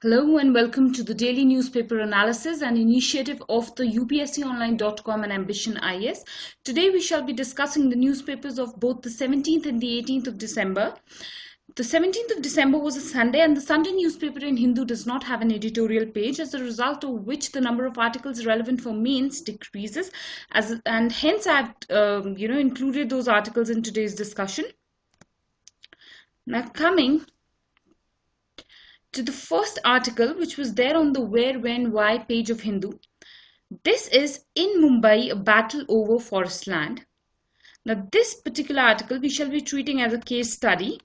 Hello and welcome to the daily newspaper analysis, an initiative of the UPSConline.com and Ambition IS. Today we shall be discussing the newspapers of both the 17th and the 18th of December. The 17th of December was a Sunday, and the Sunday newspaper in Hindu does not have an editorial page, as a result of which the number of articles relevant for mains decreases, and hence I have included those articles in today's discussion. Now coming to the first article, which was there on the Where, When, Why page of Hindu. This is in Mumbai, a battle over forest land. Now, this particular article we shall be treating as a case study.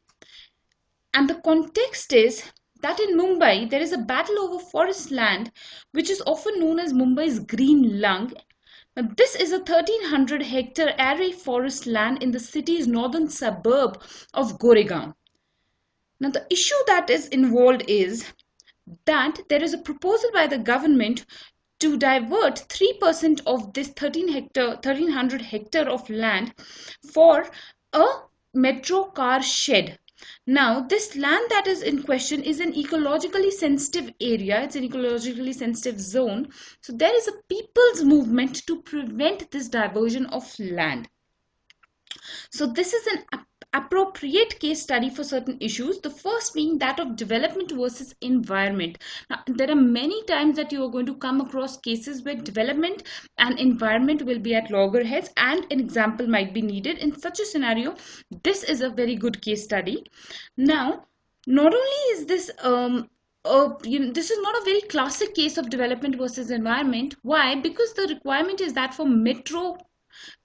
And the context is that in Mumbai, there is a battle over forest land, which is often known as Mumbai's green lung. Now, this is a 1300 hectare array forest land in the city's northern suburb of Goregaon. Now, the issue that is involved is that there is a proposal by the government to divert 3% of this 1300 hectare of land for a metro car shed. Now, this land that is in question is an ecologically sensitive area. It's an ecologically sensitive zone. So, there is a people's movement to prevent this diversion of land. So, this is an appropriate case study for certain issues, the first being that of development versus environment. Now, there are many times that you are going to come across cases where development and environment will be at loggerheads, and an example might be needed. In such a scenario, this is a very good case study. Now, not only is this this is not a very classic case of development versus environment. Why? Because the requirement is that for metro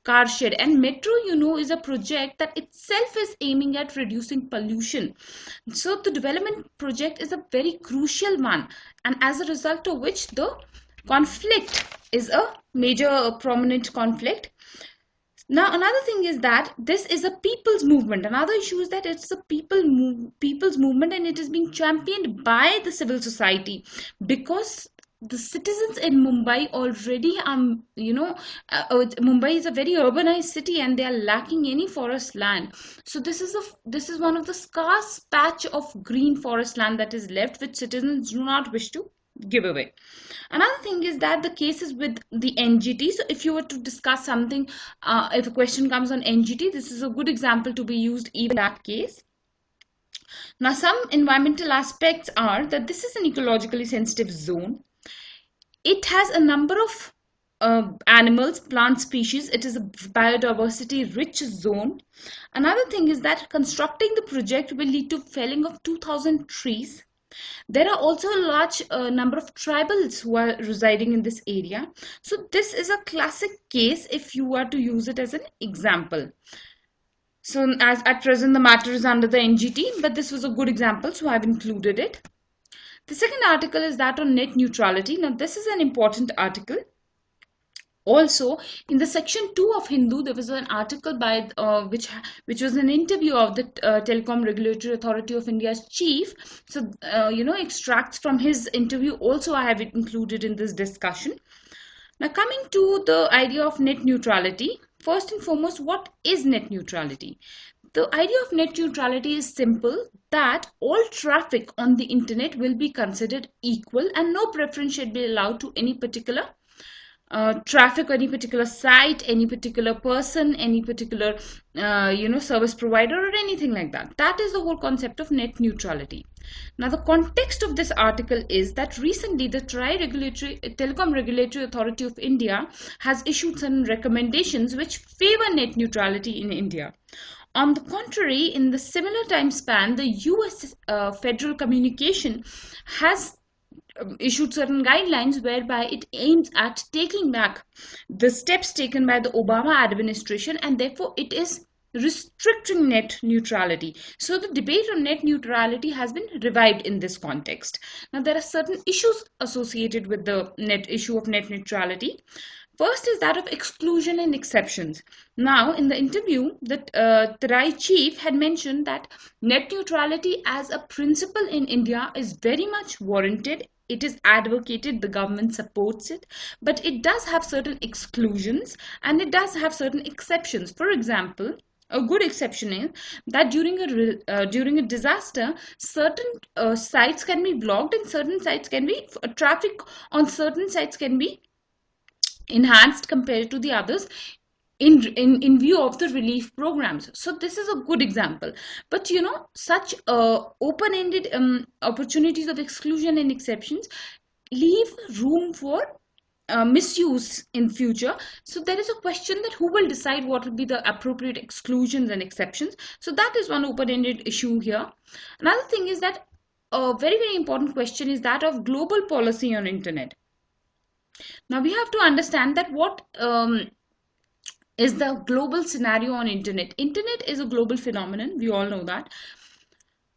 car shed, and metro is a project that itself is aiming at reducing pollution. So the development project is a very crucial one, and as a result of which the conflict is a major prominent conflict. Now, another thing is that this is a people's movement. Another issue is that it's a people's movement, and it is being championed by the civil society, because the citizens in Mumbai already Mumbai is a very urbanized city, and they are lacking any forest land. So this is one of the scarce patch of green forest land that is left, which citizens do not wish to give away. Another thing is that the case is with the NGT. So if you were to discuss something, if a question comes on NGT, this is a good example to be used even in that case. Now, some environmental aspects are that this is an ecologically sensitive zone. It has a number of animals, plant species. It is a biodiversity rich zone. Another thing is that constructing the project will lead to felling of 2,000 trees. There are also a large number of tribals who are residing in this area. So this is a classic case if you are to use it as an example. So as at present the matter is under the NGT, but this was a good example, so I've included it. The second article is that on net neutrality. Now, this is an important article. Also, in the section 2 of Hindu, there was an article by which was an interview of the Telecom Regulatory Authority of India's chief. So, extracts from his interview also I have included in this discussion. Now, coming to the idea of net neutrality, first and foremost, what is net neutrality? The idea of net neutrality is simple, that all traffic on the internet will be considered equal, and no preference should be allowed to any particular traffic, any particular site, any particular person, any particular service provider, or anything like that. That is the whole concept of net neutrality. Now, the context of this article is that recently the Telecom Regulatory Authority of India has issued some recommendations which favor net neutrality in India. On the contrary, in the similar time span, the US Federal Communication has issued certain guidelines whereby it aims at taking back the steps taken by the Obama administration, and therefore it is restricting net neutrality. So the debate on net neutrality has been revived in this context. Now, there are certain issues associated with the issue of net neutrality. First is that of exclusion and exceptions. Now, in the interview, the TRAI chief had mentioned that net neutrality as a principle in India is very much warranted. It is advocated, the government supports it, but it does have certain exclusions and it does have certain exceptions. For example, A good exception is that during a disaster, certain sites can be blocked, and certain sites can be traffic on certain sites can be enhanced compared to the others in view of the relief programs. So this is a good example. But such open-ended opportunities of exclusion and exceptions leave room for misuse in future. So there is a question that who will decide what will be the appropriate exclusions and exceptions. So that is one open-ended issue here. Another thing is that a very important question is that of global policy on internet. Now we have to understand that what is the global scenario on internet. Internet is a global phenomenon, we all know that,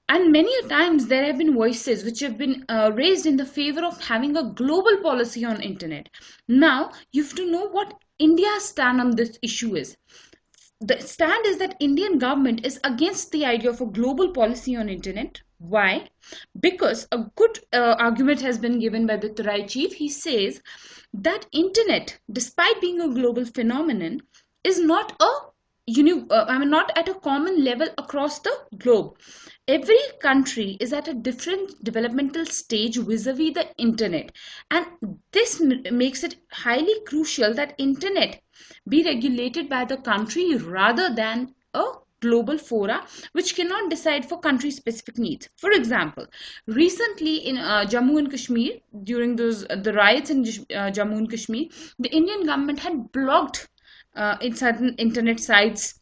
and many a times there have been voices which have been raised in the favor of having a global policy on internet. Now you have to know what India's stand on this issue is. The stand is that Indian government is against the idea of a global policy on internet. Why? Because a good argument has been given by the Tarai chief. He says that internet, despite being a global phenomenon, is not not at a common level across the globe. Every country is at a different developmental stage vis-a-vis the internet, and this makes it highly crucial that internet be regulated by the country rather than a global fora which cannot decide for country specific needs. For example, recently in Jammu and Kashmir, during the riots in Jammu and Kashmir, the Indian government had blocked in certain internet sites.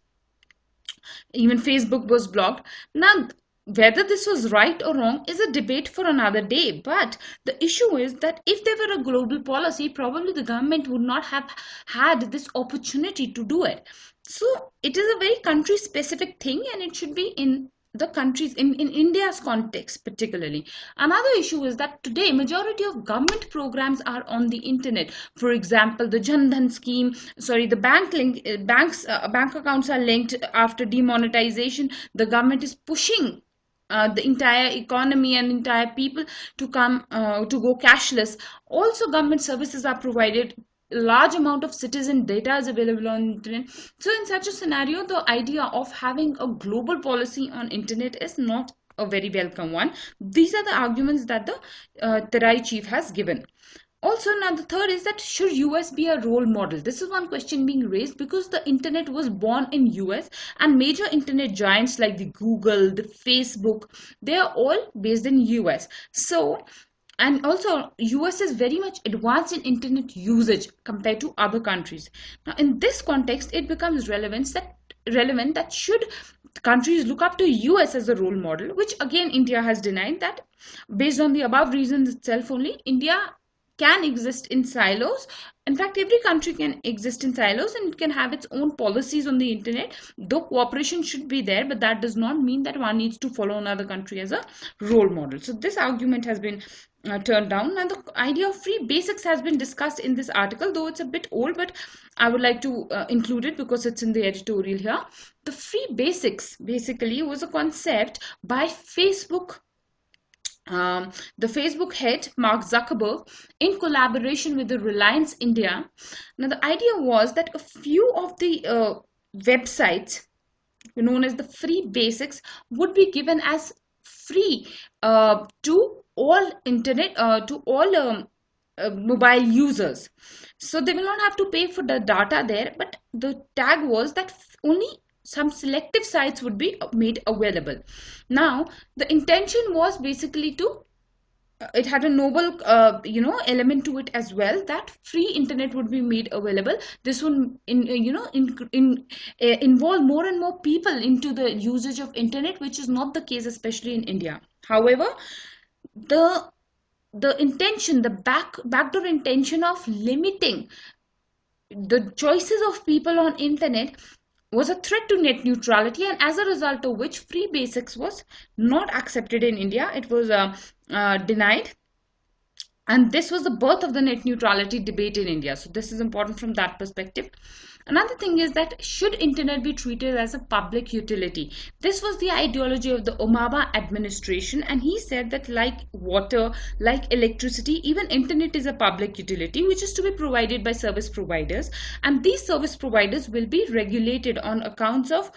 Even Facebook was blocked. Now whether this was right or wrong is a debate for another day, but the issue is that if there were a global policy, probably the government would not have had this opportunity to do it. So it is a very country specific thing, and it should be in the countries in India's context particularly. Another issue is that today majority of government programs are on the internet. For example, the Jan Dhan scheme, the bank accounts are linked after demonetization. The government is pushing the entire economy and entire people to come to go cashless. Also, government services are provided. Large amount of citizen data is available on internet. So in such a scenario, the idea of having a global policy on internet is not a very welcome one. These are the arguments that the Tarai chief has given. Also, now the third is that should US be a role model? This is one question being raised because the internet was born in US, and major internet giants like the Google, the Facebook, they are all based in US. So, and also US is very much advanced in internet usage compared to other countries. Now in this context, it becomes relevant that should countries look up to US as a role model, which again India has denied that. Based on the above reasons itself only, India can exist in silos. In fact, every country can exist in silos and it can have its own policies on the internet, though cooperation should be there, but that does not mean that one needs to follow another country as a role model. So this argument has been turned down, and the idea of free basics has been discussed in this article, though it's a bit old, but I would like to include it because it's in the editorial here. The free basics basically was a concept by Facebook, the Facebook head Mark Zuckerberg, in collaboration with the Reliance India. Now the idea was that a few of the websites known as the free basics would be given as free to all internet to all mobile users. So they will not have to pay for the data there, but the tag was that only some selective sites would be made available. Now the intention was basically to it had a noble element to it as well, that free internet would be made available. This would involve more and more people into the usage of internet, which is not the case especially in India. However, the intention, the backdoor intention of limiting the choices of people on internet was a threat to net neutrality, and as a result of which free basics was not accepted in India. It was denied. And this was the birth of the net neutrality debate in India. So this is important from that perspective. Another thing is that should internet be treated as a public utility? This was the ideology of the Obama administration, and he said that like water, like electricity, even internet is a public utility which is to be provided by service providers, and these service providers will be regulated on accounts of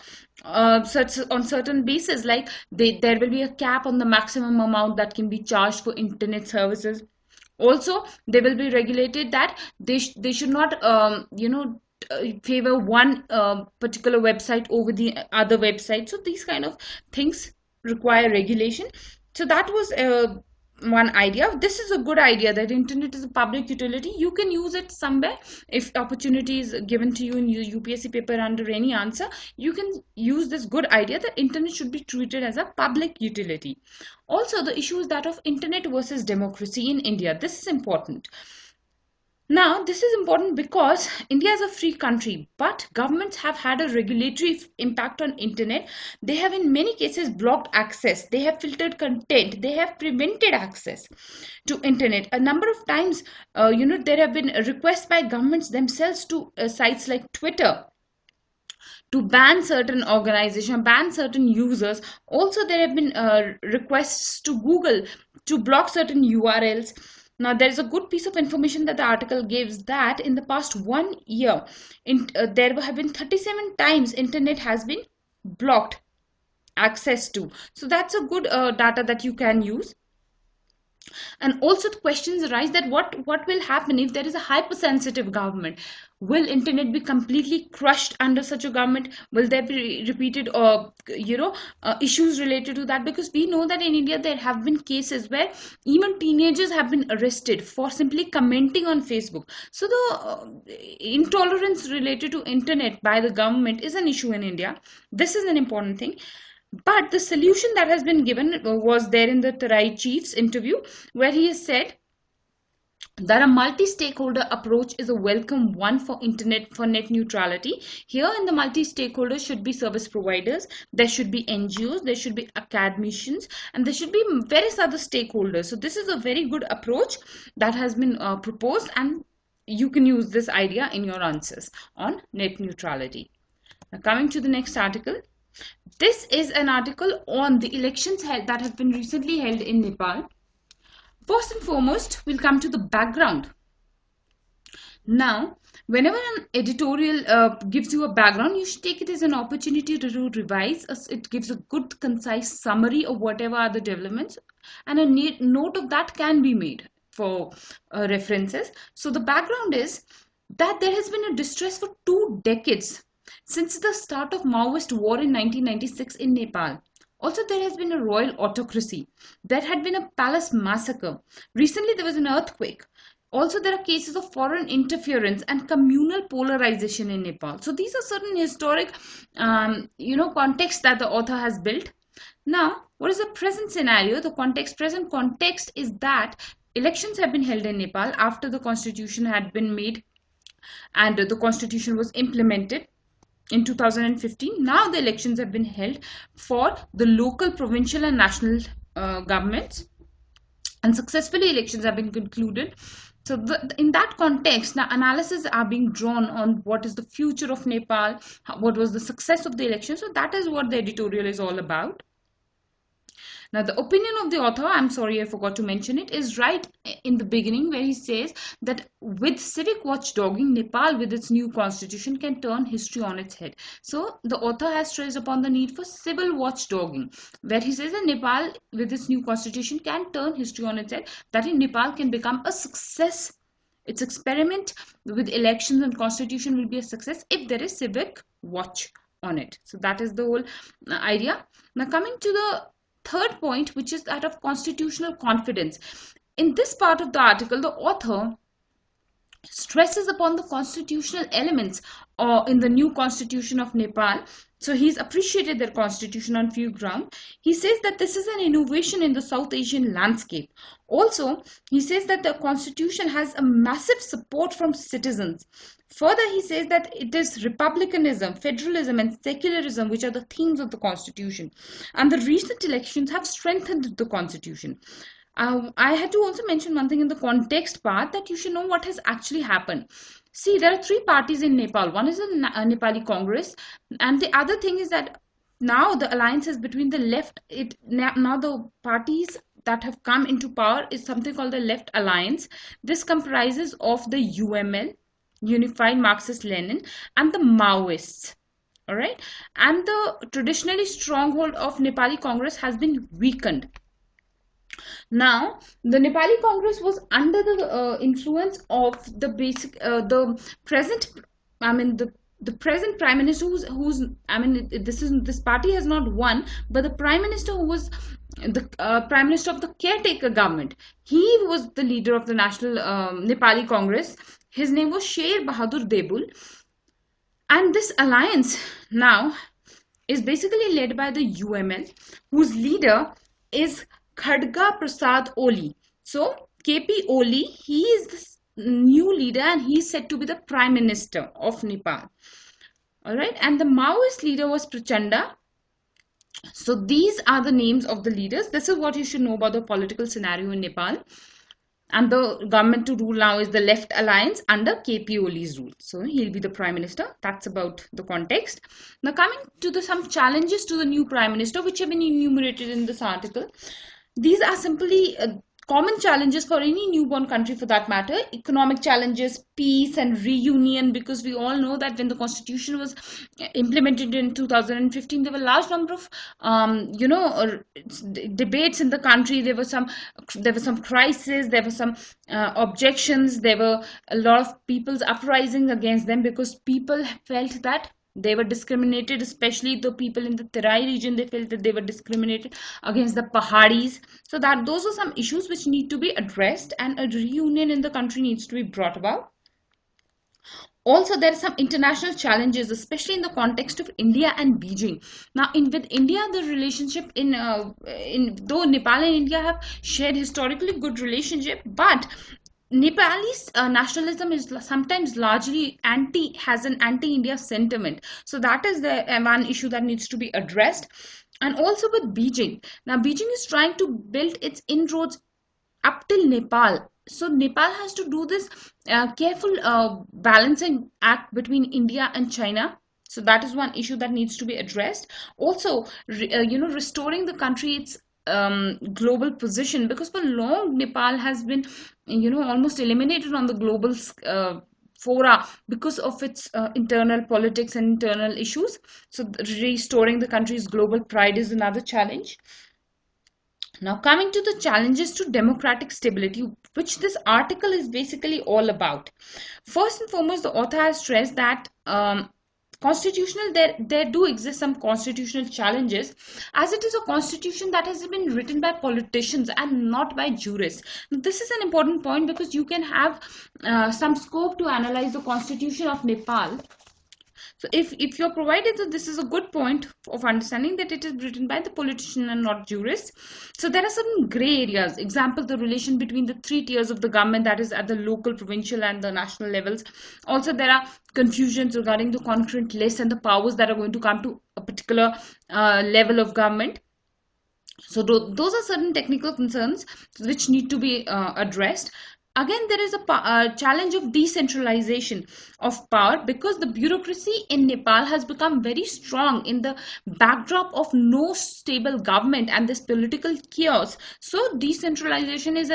on certain basis, like there will be a cap on the maximum amount that can be charged for internet services. Also, they will be regulated that they should not favor one particular website over the other website. So these kind of things require regulation. So that was one idea. This is a good idea, that internet is a public utility. You can use it somewhere. If opportunity is given to you in your UPSC paper under any answer, you can use this good idea that internet should be treated as a public utility. Also, the issue is that of internet versus democracy in India. This is important. Now, this is important because India is a free country, but governments have had a regulatory impact on internet. They have in many cases blocked access. They have filtered content. They have prevented access to internet. A number of times, there have been requests by governments themselves to sites like Twitter to ban certain organizations, ban certain users. Also, there have been requests to Google to block certain URLs. Now, there is a good piece of information that the article gives, that in the past 1 year, there have been 37 times internet has been blocked access to. So that's a good data that you can use. And also the questions arise that what will happen if there is a hypersensitive government? Will internet be completely crushed under such a government? Will there be repeated issues related to that? Because we know that in India there have been cases where even teenagers have been arrested for simply commenting on Facebook. So the intolerance related to internet by the government is an issue in India. This is an important thing. But the solution that has been given was there in the Tarai chief's interview, where he has said that a multi-stakeholder approach is a welcome one for net neutrality. Here in the multi-stakeholders should be service providers, there should be NGOs, there should be academicians, and there should be various other stakeholders. So this is a very good approach that has been proposed, and you can use this idea in your answers on net neutrality. Now coming to the next article. This is an article on the elections that have been recently held in Nepal. First and foremost, we'll come to the background. Now, whenever an editorial gives you a background, you should take it as an opportunity to revise. It gives a good, concise summary of whatever are the developments, and a note of that can be made for references. So the background is that there has been a distress for 2 decades since the start of Maoist war in 1996 in Nepal. Also, there has been a royal autocracy. There had been a palace massacre. Recently, there was an earthquake. Also, there are cases of foreign interference and communal polarization in Nepal. So these are certain historic, context that the author has built. Now, what is the present scenario? The present context is that elections have been held in Nepal after the constitution had been made and the constitution was implemented in 2015. Now the elections have been held for the local, provincial and national governments, and successfully elections have been concluded. So in that context, now analysis are being drawn on what is the future of Nepal, what was the success of the election. So that is what the editorial is all about. Now, the opinion of the author, I'm sorry I forgot to mention it, is right in the beginning, where he says that with civic watchdogging, Nepal with its new constitution can turn history on its head. So the author has stressed upon the need for civil watchdogging, where he says that Nepal with its new constitution can turn history on its head, that in Nepal can become a success. Its experiment with elections and constitution will be a success if there is civic watch on it. So that is the whole idea. Now coming to the third point, which is that of constitutional confidence. In this part of the article, the author stresses upon the constitutional elements in the new constitution of Nepal. So he's appreciated their constitution on few grounds. He says that this is an innovation in the South Asian landscape. Also, he says that the constitution has a massive support from citizens. Further, he says that it is republicanism, federalism and secularism which are the themes of the constitution. And the recent elections have strengthened the constitution. I had to also mention one thing in the context part, that you should know what has actually happened. See, there are three parties in Nepal. One is the Nepali Congress, and the other thing is that now the alliance is between the left. Now the parties that have come into power is something called the Left Alliance. This comprises of the UML, Unified Marxist Lenin, and the Maoists. All right, and the traditionally stronghold of Nepali Congress has been weakened. Now, the Nepali Congress was under the influence of the present, I mean, the present prime minister who's I mean, this party has not won, but the prime minister who was the prime minister of the caretaker government, he was the leader of the national Nepali Congress. His name was Sher Bahadur Debul, and this alliance now is basically led by the UML, whose leader is Khadga Prasad Oli. So KP Oli, he is the new leader and he is said to be the prime minister of Nepal. All right, and the Maoist leader was Prachanda. So these are the names of the leaders. This is what you should know about the political scenario in Nepal. And the government to rule now is the Left Alliance under KP Oli's rule. So he'll be the prime minister. That's about the context. Now coming to some challenges to the new prime minister, which have been enumerated in this article. These are simply common challenges for any newborn country, for that matter. Economic challenges, peace and reunion, because we all know that when the constitution was implemented in 2015, there were a large number of debates in the country. There were some crises, there were some objections, there were a lot of people's uprising against them, because people felt that they were discriminated, especially the people in the Terai region. They felt that they were discriminated against the Pahadis. So that those are some issues which need to be addressed, and a reunion in the country needs to be brought about. Also, there are some international challenges, especially in the context of India and Beijing. Now, with India, the relationship though Nepal and India have shared historically good relationship, but Nepalese nationalism is sometimes largely has an anti-India sentiment. So that is the one issue that needs to be addressed. And also with Beijing. Now, Beijing is trying to build its inroads up till Nepal. So Nepal has to do this careful balancing act between India and China. So that is one issue that needs to be addressed. Also, restoring the country its global position, because for long Nepal has been almost eliminated on the global fora because of its internal politics and internal issues. So restoring the country's global pride is another challenge. Now coming to the challenges to democratic stability, which this article is basically all about. First and foremost, the author has stressed that there do exist some constitutional challenges, as it is a constitution that has been written by politicians and not by jurists. This is an important point, because you can have some scope to analyze the constitution of Nepal. So if you're provided that this is a good point of understanding that it is written by the politician and not jurists. So there are certain gray areas. Example, the relation between the three tiers of the government, that is at the local, provincial and the national levels. Also, there are confusions regarding the concurrent lists and the powers that are going to come to a particular level of government. So those are certain technical concerns which need to be addressed. Again, there is a challenge of decentralization of power, because the bureaucracy in Nepal has become very strong in the backdrop of no stable government and this political chaos. So decentralization is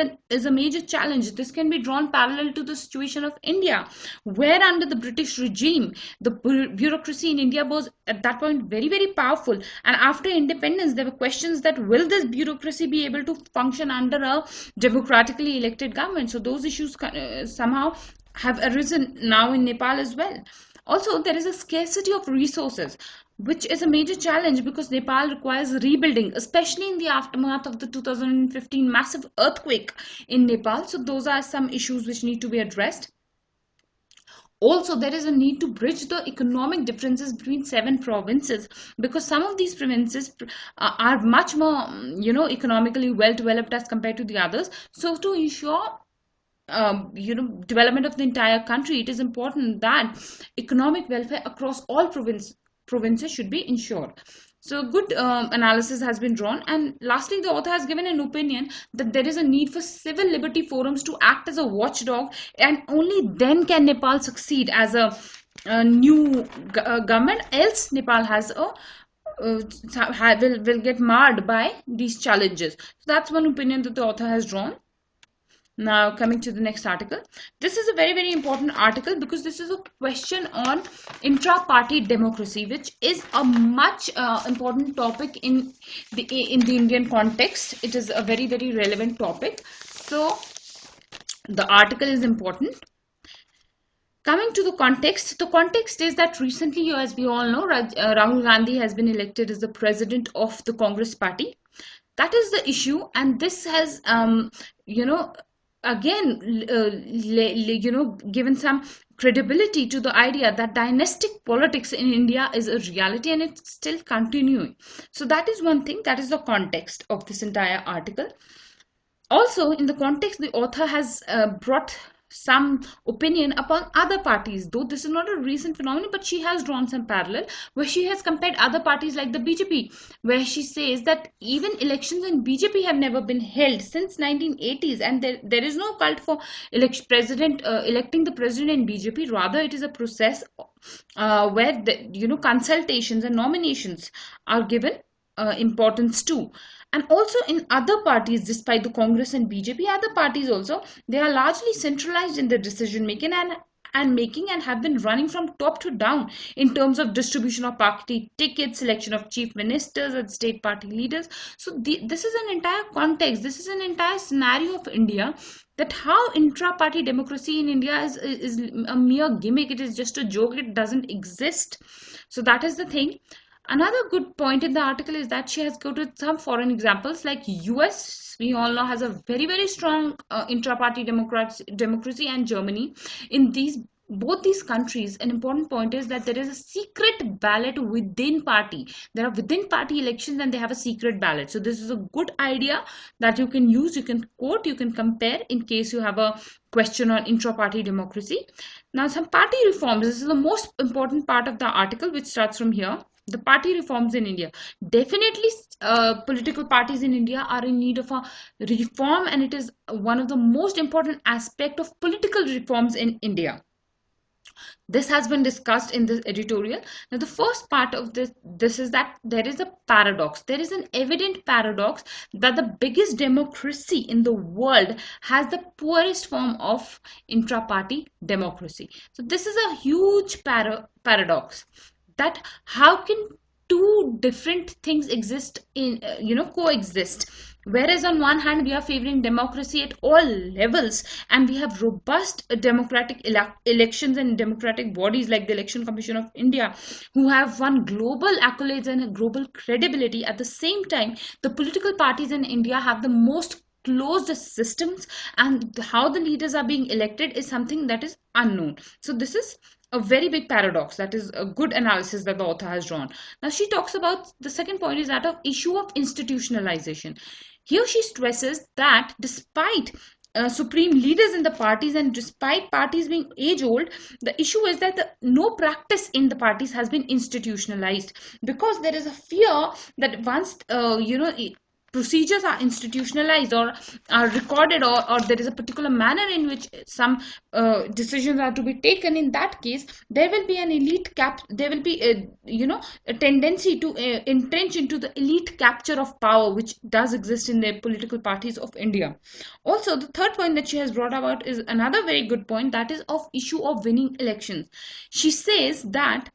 a major challenge. This can be drawn parallel to the situation of India, where under the British regime, the bureaucracy in India was at that point very, very powerful. And after independence, there were questions that will this bureaucracy be able to function under a democratically elected government? So those issues somehow have arisen now in Nepal as well. Also, there is a scarcity of resources, which is a major challenge, because Nepal requires rebuilding, especially in the aftermath of the 2015 massive earthquake in Nepal. So those are some issues which need to be addressed. Also, there is a need to bridge the economic differences between 7 provinces, because some of these provinces are much more, economically well developed as compared to the others. So to ensure development of the entire country, it is important that economic welfare across all provinces should be ensured. So good analysis has been drawn. And lastly, the author has given an opinion that there is a need for civil liberty forums to act as a watchdog, and only then can Nepal succeed as a new government, else Nepal has a will get marred by these challenges. So that's one opinion that the author has drawn. Now, coming to the next article. This is a very, very important article because this is a question on intra-party democracy, which is a much important topic in the Indian context. It is a very, very relevant topic. So, the article is important. Coming to the context is that recently, as we all know, Rahul Gandhi has been elected as the president of the Congress party. That is the issue, and this has, again, given some credibility to the idea that dynastic politics in India is a reality and it's still continuing. So that is one thing, that is the context of this entire article. Also, in the context, the author has brought some opinion upon other parties, though this is not a recent phenomenon, but she has drawn some parallel where she has compared other parties like the BJP, where she says that even elections in BJP have never been held since 1980s, and there is no cult for electing the president in BJP. Rather, it is a process where consultations and nominations are given importance too. And also in other parties, despite the Congress and BJP, other parties also, they are largely centralized in their decision making and have been running from top to down in terms of distribution of party tickets, selection of chief ministers and state party leaders. So this is an entire context, this is an entire scenario of India, that how intra-party democracy in India is a mere gimmick. It is just a joke, it doesn't exist. So that is the thing. Another good point in the article is that she has quoted some foreign examples like US, we all know, has a very, very strong intra-party democracy, and Germany. In both these countries, an important point is that there is a secret ballot within party. There are within party elections and they have a secret ballot. So this is a good idea that you can use, you can quote, you can compare in case you have a question on intra-party democracy. Now, some party reforms. This is the most important part of the article, which starts from here. The party reforms in India. Definitely, political parties in India are in need of a reform, and it is one of the most important aspects of political reforms in India. This has been discussed in this editorial. Now, the first part of this is that there is a paradox. There is an evident paradox that the biggest democracy in the world has the poorest form of intra-party democracy. So this is a huge paradox. That how can two different things exist in coexist, whereas on one hand we are favoring democracy at all levels and we have robust democratic elections and democratic bodies like the Election Commission of India who have won global accolades and global credibility. At the same time, the political parties in India have the most closed systems, and how the leaders are being elected is something that is unknown. So this is a very big paradox. That is a good analysis that the author has drawn. Now she talks about the second point is that of issue of institutionalization. Here she stresses that despite supreme leaders in the parties and despite parties being age old, the issue is that no practice in the parties has been institutionalized, because there is a fear that once procedures are institutionalized or are recorded, or there is a particular manner in which some decisions are to be taken, in that case there will be an there will be a tendency to entrench into the elite capture of power, which does exist in the political parties of India. Also, the third point that she has brought about is another very good point, that is of issue of winning elections. She says that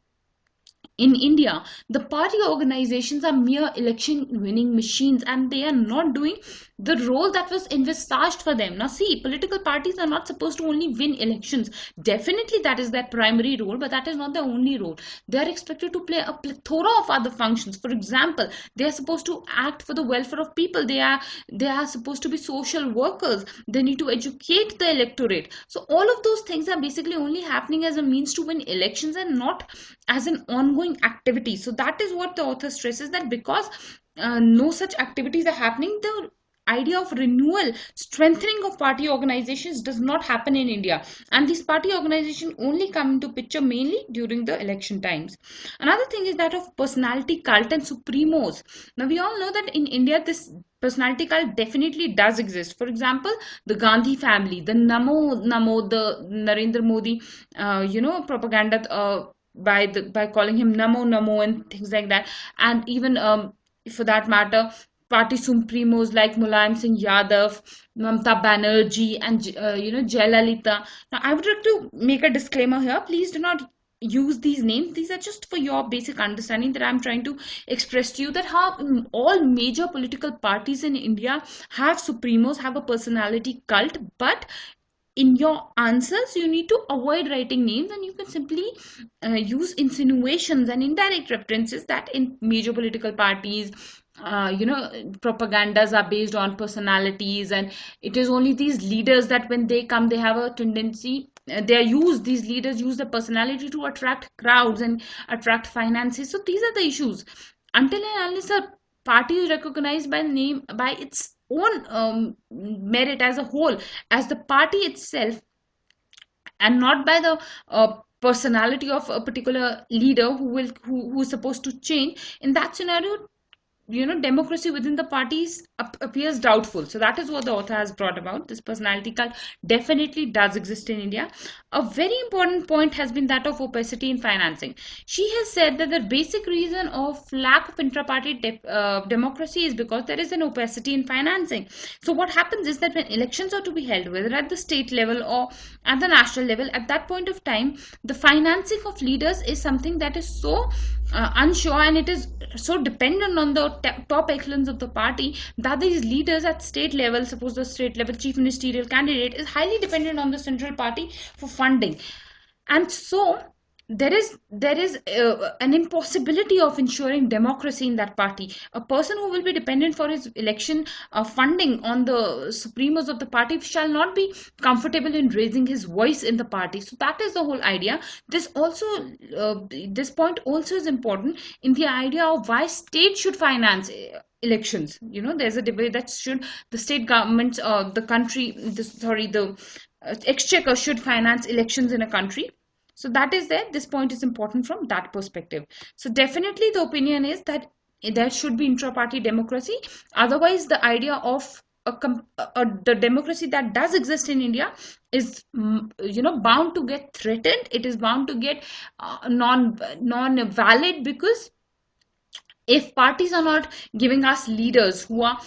in India, the party organizations are mere election winning machines and they are not doing the role that was envisaged for them. Now see, political parties are not supposed to only win elections. Definitely that is their primary role, but that is not their only role. They are expected to play a plethora of other functions. For example, they are supposed to act for the welfare of people. They are supposed to be social workers. They need to educate the electorate. So all of those things are basically only happening as a means to win elections and not as an ongoing activity. So that is what the author stresses, that because no such activities are happening, the idea of renewal, strengthening of party organizations does not happen in India, and these party organizations only come into picture mainly during the election times. Another thing is that of personality cult and supremos. Now we all know that in India this personality cult definitely does exist. For example, the Gandhi family, the Namo, the Narendra Modi propaganda, by calling him Namo and things like that, and even for that matter, party supremos like Mulayam Singh Yadav, Mamta Banerjee, and Jayalalitha. Now I would like to make a disclaimer here. Please do not use these names. These are just for your basic understanding that I'm trying to express to you, that how all major political parties in India have supremos, have a personality cult, but in your answers you need to avoid writing names, and you can simply use insinuations and indirect references that in major political parties propagandas are based on personalities, and it is only these leaders that when they come they have a tendency, these leaders use the personality to attract crowds and attract finances. So these are the issues. Until and unless a party is recognized by name, by its own merit as a whole, as the party itself, and not by the personality of a particular leader who is supposed to change, in that scenario democracy within the parties appears doubtful. So that is what the author has brought about. This personality cult definitely does exist in India. A very important point has been that of opacity in financing. She has said that the basic reason of lack of intra-party democracy is because there is an opacity in financing. So what happens is that when elections are to be held, whether at the state level or at the national level, at that point of time the financing of leaders is something that is so unsure, and it is so dependent on the top excellence of the party, that these leaders at state level, suppose the state level chief ministerial candidate is highly dependent on the central party for funding. And so there is an impossibility of ensuring democracy in that party. A person who will be dependent for his election funding on the supremos of the party shall not be comfortable in raising his voice in the party. So that is the whole idea. This point also is important in the idea of why state should finance elections. There's a debate that should the state governments, the exchequer should finance elections in a country. So that is there. This point is important from that perspective. So definitely the opinion is that there should be intra-party democracy. Otherwise, the idea of the democracy that does exist in India is bound to get threatened. It is bound to get non-valid, because if parties are not giving us leaders who are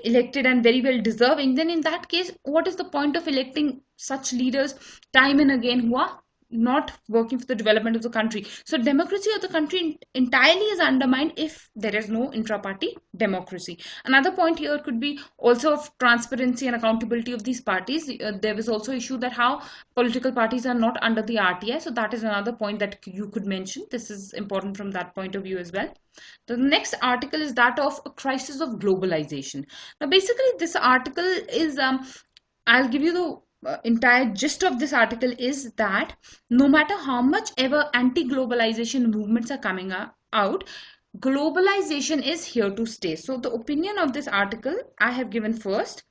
elected and very well deserving, then in that case, what is the point of electing such leaders time and again who are not working for the development of the country? So democracy of the country entirely is undermined if there is no intra-party democracy. Another point here could be also of transparency and accountability of these parties. There is also issue that how political parties are not under the RTI. So that is another point that you could mention. This is important from that point of view as well. The next article is that of a crisis of globalization. Now basically this article is I'll give you the entire gist of this article is that no matter how much ever anti-globalization movements are coming out, globalization is here to stay. So the opinion of this article I have given first,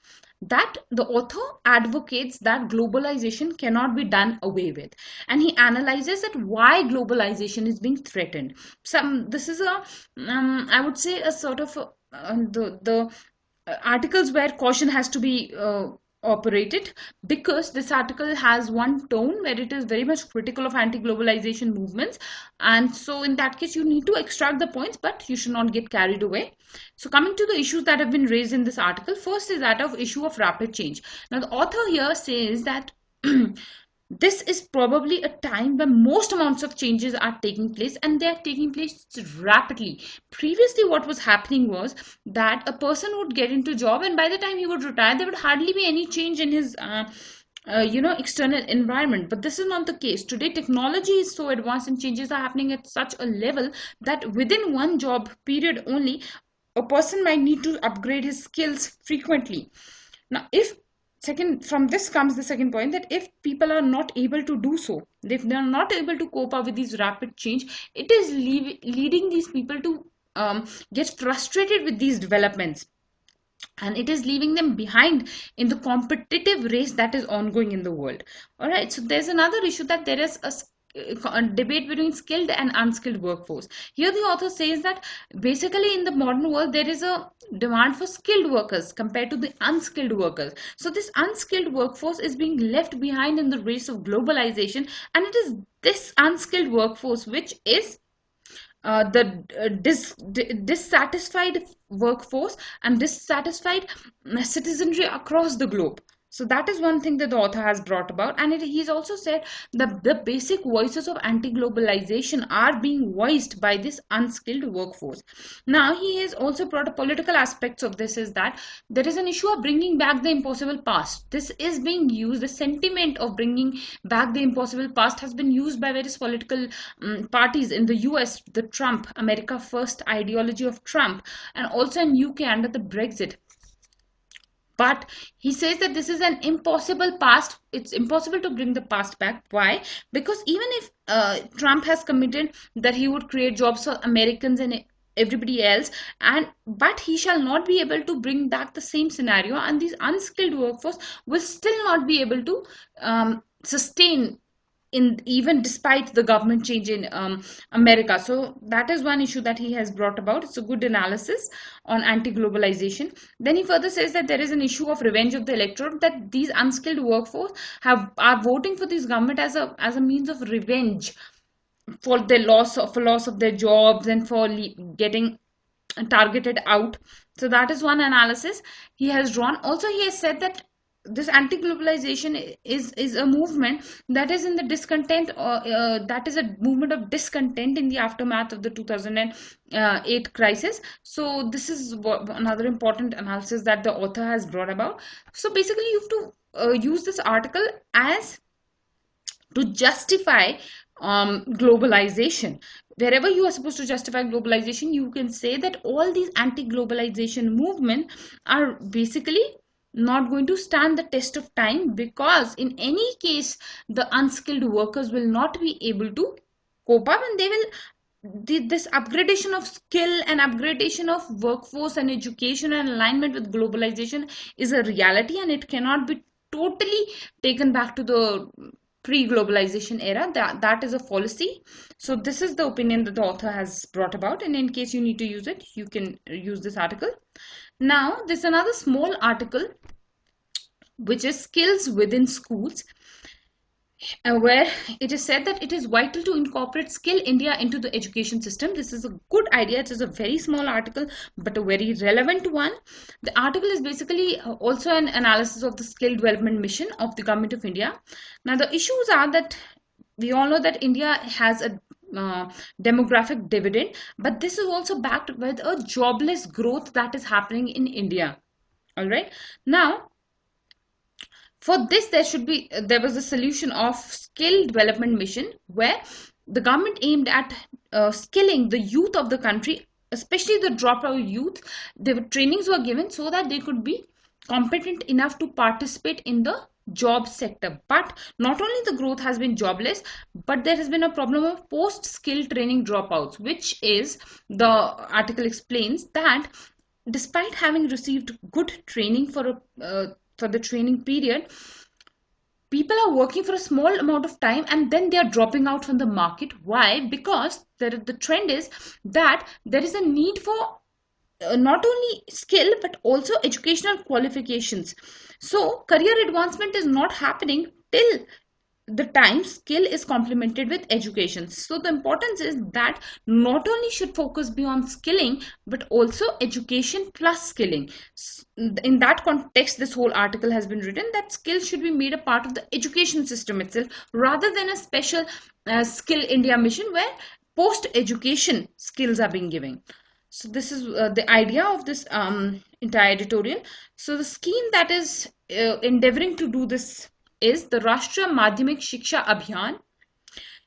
that the author advocates that globalization cannot be done away with, and he analyzes that why globalization is being threatened. This is a I would say a sort of the articles where caution has to be operated, because this article has one tone where it is very much critical of anti-globalization movements, and so in that case you need to extract the points, but you should not get carried away. So coming to the issues that have been raised in this article, first is that of issue of rapid change. Now the author here says that this is probably a time when most amounts of changes are taking place, and they are taking place rapidly. Previously what was happening was that a person would get into job, and by the time he would retire there would hardly be any change in his external environment. But this is not the case. Today technology is so advanced and changes are happening at such a level that within one job period only a person might need to upgrade his skills frequently. Now from this comes the second point, that if people are not able to do so, if they are not able to cope up with these rapid change, it is leading these people to get frustrated with these developments. and it is leaving them behind in the competitive race that is ongoing in the world. All right, so there's another issue, that there is a debate between skilled and unskilled workforce. Here the author says that basically in the modern world there is a demand for skilled workers compared to the unskilled workers. So this unskilled workforce is being left behind in the race of globalization, and it is this unskilled workforce which is the dissatisfied workforce and dissatisfied citizenry across the globe. So that is one thing that the author has brought about, and he's also said that the basic voices of anti-globalization are being voiced by this unskilled workforce. Now he has also brought a political aspects of this, is that there is an issue of bringing back the impossible past. This is being used, the sentiment of bringing back the impossible past has been used by various political parties in the US, the Trump, America First ideology of Trump, and also in UK under the Brexit. But he says that this is an impossible past. It's impossible to bring the past back. Why? Because even if Trump has committed that he would create jobs for Americans and everybody else, but he shall not be able to bring back the same scenario, and these unskilled workforce will still not be able to sustain in even despite the government change in America. So that is one issue that he has brought about. It's a good analysis on anti-globalization. Then he further says that there is an issue of revenge of the electorate, that these unskilled workforce are voting for this government as a means of revenge for the loss of their jobs and for getting targeted out. So that is one analysis he has drawn. Also he has said that this anti-globalization is a movement that is in the discontent, that is a movement of discontent in the aftermath of the 2008 crisis. So this is another important analysis that the author has brought about. So basically you have to use this article as to justify globalization. Wherever you are supposed to justify globalization, you can say that all these anti-globalization movements are basically not going to stand the test of time, because in any case the unskilled workers will not be able to cope up, and they will this upgradation of skill and upgradation of workforce and education and alignment with globalization is a reality, and it cannot be totally taken back to the pre-globalization era. That is a fallacy. So this is the opinion that the author has brought about, and in case you need to use it, you can use this article. Now there's another small article which is skills within schools, where it is said that it is vital to incorporate Skill India into the education system. This is a good idea. It is a very small article but a very relevant one. The article is basically also an analysis of the skill development mission of the government of India. Now the issues are that we all know that India has a demographic dividend, but this is also backed with a jobless growth that is happening in India. All right, now for this there was a solution of skill development mission, where the government aimed at skilling the youth of the country, especially the dropout youth. Trainings were given so that they could be competent enough to participate in the job sector. But not only the growth has been jobless, but there has been a problem of post skill training dropouts, which is, the article explains that despite having received good training for the training period, people are working for a small amount of time and then they are dropping out from the market. Why? Because the trend is that there is a need for not only skill but also educational qualifications. So career advancement is not happening till the time skill is complemented with education. So the importance is that not only should focus be on skilling but also education plus skilling. In that context, this whole article has been written, that skills should be made a part of the education system itself, rather than a special Skill India mission where post education skills are being given. So this is the idea of this entire editorial. So the scheme that is endeavoring to do this is the Rashtriya Madhyamik Shiksha Abhiyan.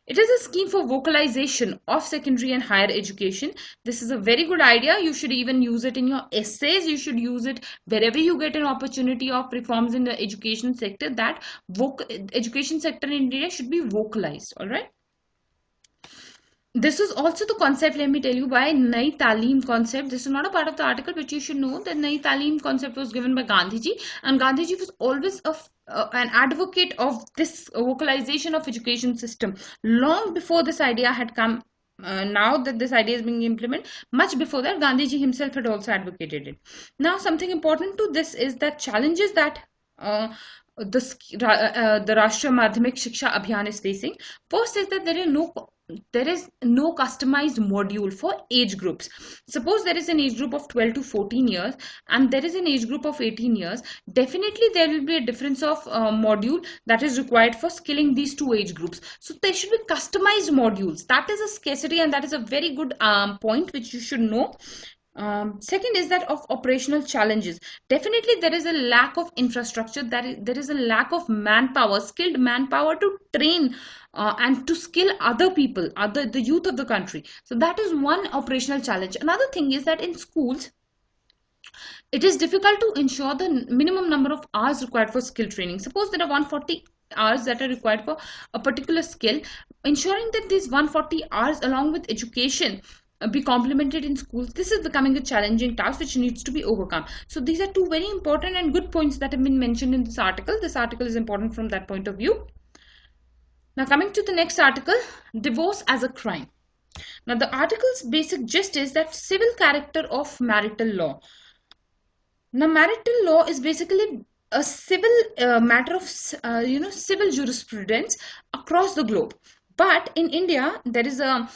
It is a scheme for vocalization of secondary and higher education. This is a very good idea. You should even use it in your essays. You should use it wherever you get an opportunity of reforms in the education sector, that education sector in India should be vocalized. All right. This is also the concept, let me tell you, by Nai Talim concept. This is not a part of the article, but you should know that Nai Talim concept was given by Gandhiji, and Gandhiji was always an advocate of this vocalization of education system long before this idea had come. Now that this idea is being implemented, much before that, Gandhiji himself had also advocated it. Now, something important to this is that challenges that the Rashtriya Madhyamik Shiksha Abhiyan is facing. First is that there is no customized module for age groups. Suppose there is an age group of 12 to 14 years and there is an age group of 18 years. Definitely there will be a difference of module that is required for skilling these two age groups. So there should be customized modules. That is a scarcity, and that is a very good point which you should know. Second is that of operational challenges. Definitely there is a lack of infrastructure, there is a lack of manpower, skilled manpower to train and to skill other people, the youth of the country. So that is one operational challenge. Another thing is that in schools, it is difficult to ensure the minimum number of hours required for skill training. Suppose there are 140 hours that are required for a particular skill. Ensuring that these 140 hours along with education be complemented in schools, this is becoming a challenging task which needs to be overcome. So these are two very important and good points that have been mentioned in this article. This article is important from that point of view. Now coming to the next article, divorce as a crime. Now the article's basic gist is that civil character of marital law. Now marital law is basically a civil matter of civil jurisprudence across the globe. But in India, there is a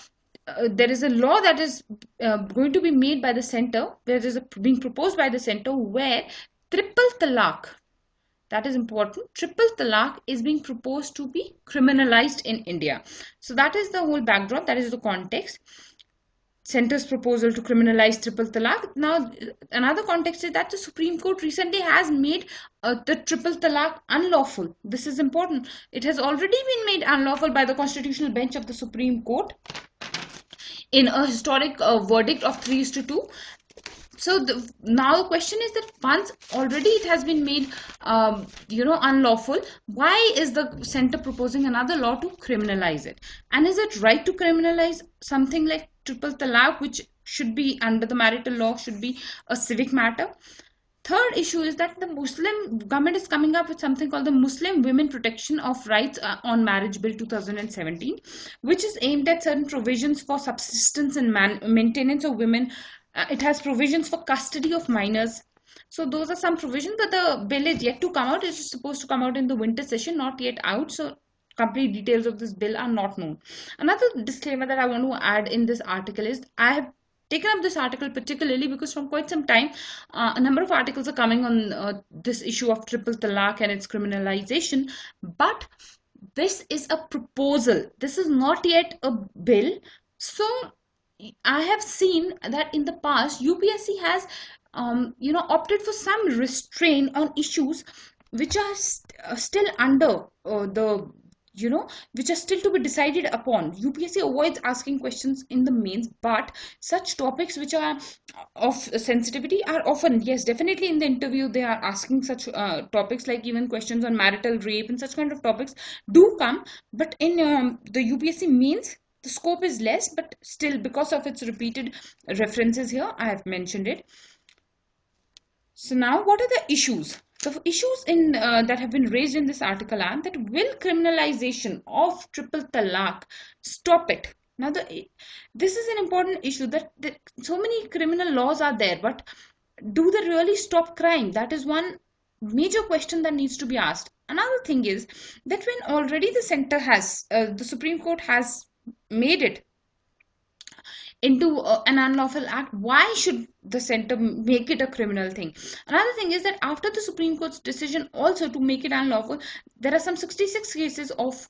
law that is going to be made by the center. There is being proposed by the center where triple talaq, that is important, triple talaq is being proposed to be criminalized in India. So that is the whole backdrop, that is the context. Center's proposal to criminalize triple talaq. Now, another context is that the Supreme Court recently has made the triple talaq unlawful. This is important. It has already been made unlawful by the constitutional bench of the Supreme Court in a historic verdict of 3:2. So now the question is that once already it has been made unlawful, why is the center proposing another law to criminalize it? And is it right to criminalize something like triple talaq, which should be under the marital law, should be a civic matter? Third issue is that the Muslim government is coming up with something called the Muslim Women Protection of Rights on Marriage Bill 2017, which is aimed at certain provisions for subsistence and maintenance of women. It has provisions for custody of minors. So those are some provisions, but the bill is yet to come out. It is supposed to come out in the winter session, not yet out. So complete details of this bill are not known. Another disclaimer that I want to add in this article is I have taken up this article particularly because from quite some time a number of articles are coming on this issue of triple talaq and its criminalization, but this is a proposal. This is not yet a bill. So I have seen that in the past UPSC has opted for some restraint on issues which are still under the which are still to be decided upon. UPSC avoids asking questions in the mains, but such topics which are of sensitivity are often, yes, definitely in the interview they are asking such topics, like even questions on marital rape and such kind of topics do come. But in the UPSC mains, the scope is less, but still because of its repeated references here, I have mentioned it. So now what are the issues? The issues that have been raised in this article are that will criminalization of triple talaq stop it? Now this is an important issue, that so many criminal laws are there, but do they really stop crime? That is one major question that needs to be asked. Another thing is that when already the center has, the Supreme Court has made it into an unlawful act, why should the center make it a criminal thing? Another thing is that after the Supreme Court's decision also to make it unlawful, there are some 66 cases of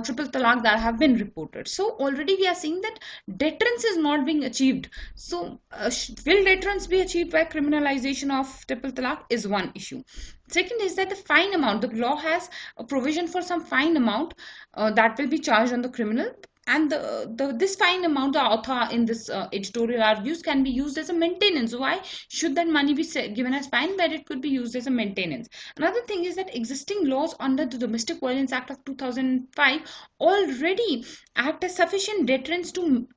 triple talaq that have been reported. So already we are seeing that deterrence is not being achieved. So will deterrence be achieved by criminalization of triple talaq is one issue. Second is that the fine amount, the law has a provision for some fine amount that will be charged on the criminal. and this fine amount the author in this editorial argues can be used as a maintenance. Why should that money be given as fine? That it could be used as a maintenance. Another thing is that existing laws under the Domestic Violence Act of 2005 already act as sufficient deterrents to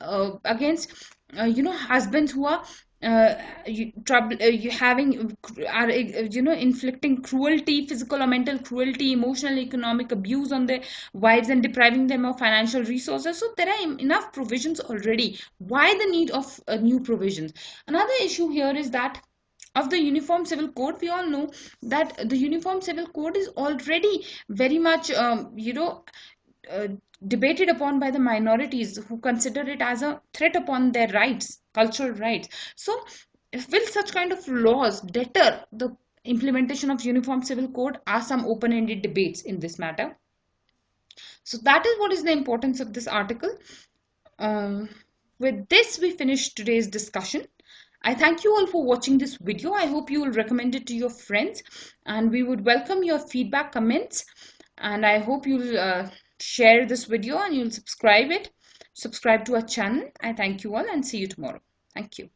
against husbands who are you having are inflicting cruelty, physical or mental cruelty, emotional, economic abuse on their wives and depriving them of financial resources. So there are enough provisions already. Why the need of new provisions? Another issue here is that of the Uniform Civil Code, we all know that the Uniform Civil Code is already very much uh, debated upon by the minorities who consider it as a threat upon their rights, cultural rights. So, will such kind of laws deter the implementation of Uniform Civil Code? Are some open-ended debates in this matter. So that is what is the importance of this article. Um, with this, we finish today's discussion. I thank you all for watching this video. I hope you will recommend it to your friends, and we would welcome your feedback, comments, and I hope you'll share this video and you'll subscribe to our channel. I thank you all and see you tomorrow. Thank you.